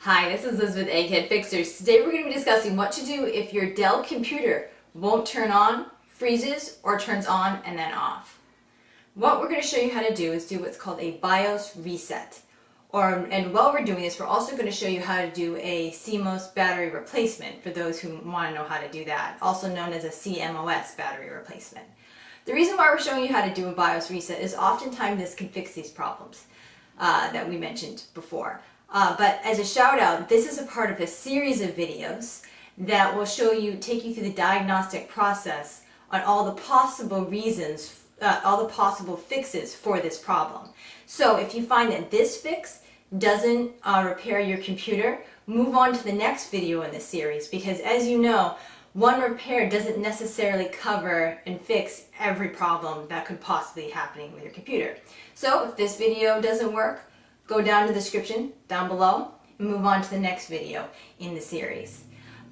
Hi, this is Liz with Egghead Fixers. Today we're going to be discussing what to do if your Dell computer won't turn on, freezes, or turns on and then off. What we're going to show you how to do is do what's called a BIOS reset. And while we're doing this, we're also going to show you how to do a Cmos battery replacement for those who want to know how to do that, also known as a Cmos battery replacement. The reason why we're showing you how to do a BIOS reset is oftentimes this can fix these problems that we mentioned before. But as a shout out, this is a part of a series of videos that will take you through the diagnostic process on all the possible reasons, all the possible fixes for this problem. So if you find that this fix doesn't repair your computer, move on to the next video in this series, because as you know, one repair doesn't necessarily cover and fix every problem that could possibly be happening with your computer. So if this video doesn't work, go down to the description down below and move on to the next video in the series.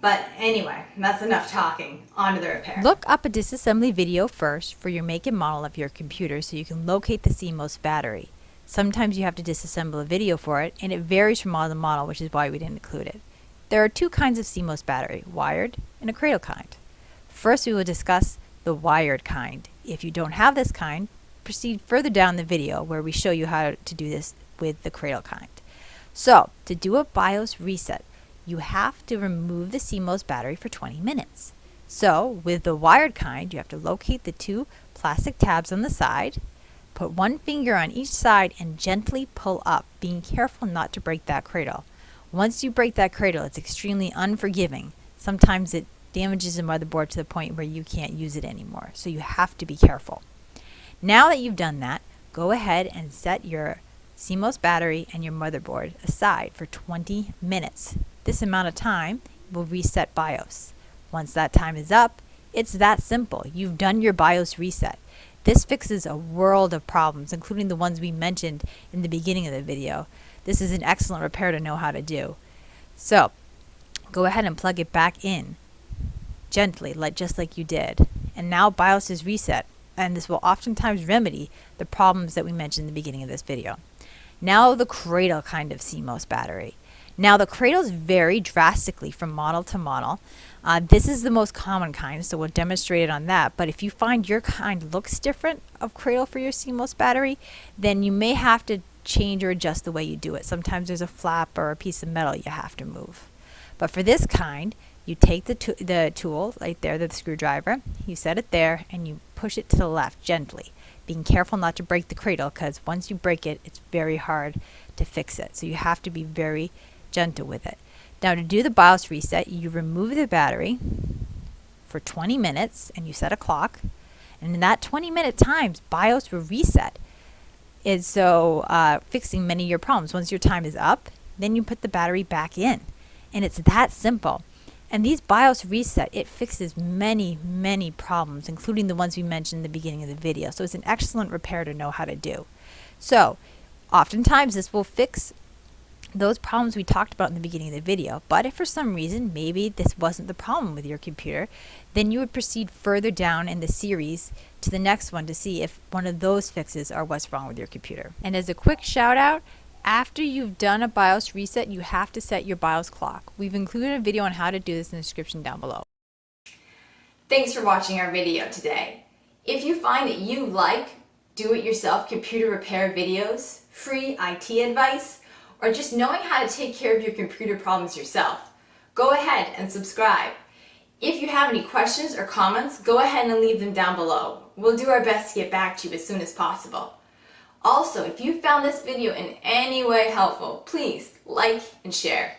But anyway, that's enough talking. On to the repair. Look up a disassembly video first for your make and model of your computer so you can locate the Cmos battery. Sometimes you have to disassemble a video for it, and it varies from model to model, which is why we didn't include it. There are two kinds of Cmos battery, wired and a cradle kind. First, we will discuss the wired kind. If you don't have this kind, proceed further down the video where we show you how to do this with the cradle kind. So, to do a BIOS reset, you have to remove the Cmos battery for 20 minutes. So, with the wired kind, you have to locate the two plastic tabs on the side, put one finger on each side and gently pull up, being careful not to break that cradle. Once you break that cradle, it's extremely unforgiving. Sometimes it damages the motherboard to the point where you can't use it anymore, so you have to be careful. Now that you've done that, go ahead and set your Cmos battery and your motherboard aside for 20 minutes. This amount of time will reset BIOS. Once that time is up, it's that simple. You've done your BIOS reset. This fixes a world of problems, including the ones we mentioned in the beginning of the video. This is an excellent repair to know how to do. So, go ahead and plug it back in gently, just like you did. And now BIOS is reset, and this will oftentimes remedy the problems that we mentioned in the beginning of this video. Now the cradle kind of Cmos battery. Now the cradles vary drastically from model to model. This is the most common kind, so we'll demonstrate it on that. But if you find your kind looks different of cradle for your Cmos battery, then you may have to change or adjust the way you do it. Sometimes there's a flap or a piece of metal you have to move. But for this kind, you take the tool right there, the screwdriver, you set it there, and you push it to the left gently, being careful not to break the cradle, because once you break it, it's very hard to fix it. So you have to be very gentle with it. Now to do the BIOS reset, you remove the battery for 20 minutes and you set a clock. And in that 20-minute time, BIOS will reset. And so fixing many of your problems. Once your time is up, then you put the battery back in. And it's that simple. And these BIOS reset, it fixes many, many problems, including the ones we mentioned in the beginning of the video. So it's an excellent repair to know how to do. So oftentimes this will fix those problems we talked about in the beginning of the video. But if for some reason maybe this wasn't the problem with your computer, then you would proceed further down in the series to the next one to see if one of those fixes are what's wrong with your computer. And as a quick shout out, after you've done a BIOS reset, you have to set your BIOS clock. We've included a video on how to do this in the description down below. Thanks for watching our video today. If you find that you like do-it-yourself computer repair videos, free IT advice, or just knowing how to take care of your computer problems yourself, go ahead and subscribe. If you have any questions or comments, go ahead and leave them down below. We'll do our best to get back to you as soon as possible. Also, if you found this video in any way helpful, please like and share.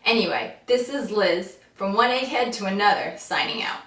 Anyway, this is Liz from one egghead to another, signing out.